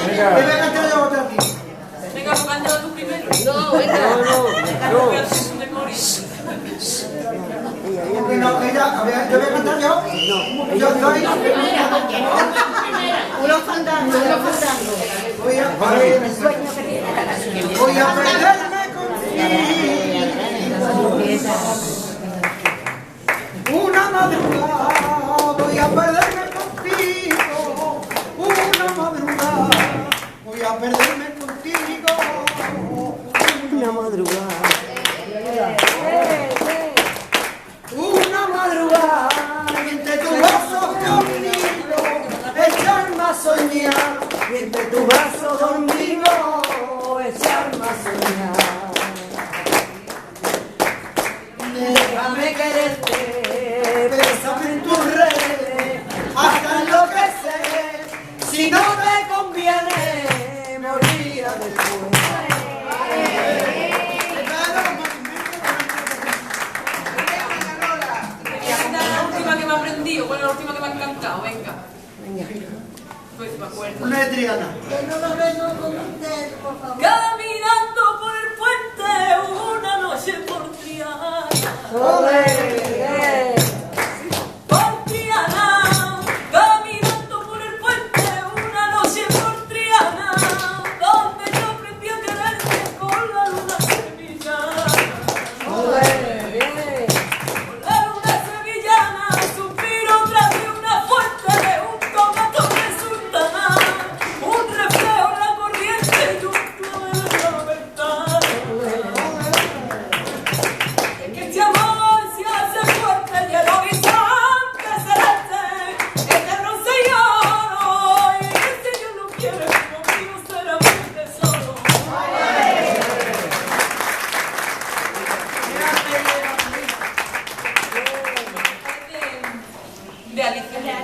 Te voy a cantar yo otra a ti. Venga, lo cántalo tú primero. No, venga. Voy a hacer un memoria. Porque no, ella, a ver, yo voy a cantar yo. Yo soy. Unos fandangos, unos fandangos. Voy a perderme contigo. Una madrugada voy a perderme contigo. Una madrugada voy a perderme contigo. Una madrugada. Una madrugada y entre tus brazos conmigo echarme a soñar. Y entre tus brazos conmigo echarme a soñar. Déjame quererte, bésame en tus redes, hasta enloquecer. Si no te conviene, morir después. La última que me he aprendido, ¿cuál es la última que me ha encantado? Venga. Pues me acuerdo. Una de Triana. Que no lo vengo con usted, por favor. Caminando por el puente una noche por Triana. ¡Ole! Por Triana. Caminando por el puente una noche por Triana. Donde yo aprendí a quererte con la luna sevillana. ¡Ole! Con la luna sevillana suspiro tras de una fuente de un tomato de sultana. Un reflejo en la corriente y un clavel en la ventana. Que este amor se hace fuerte y el horizonte celeste es de bronce y oro. Y si Dios lo quiere, conmigo será mi tesoro. De Alicia.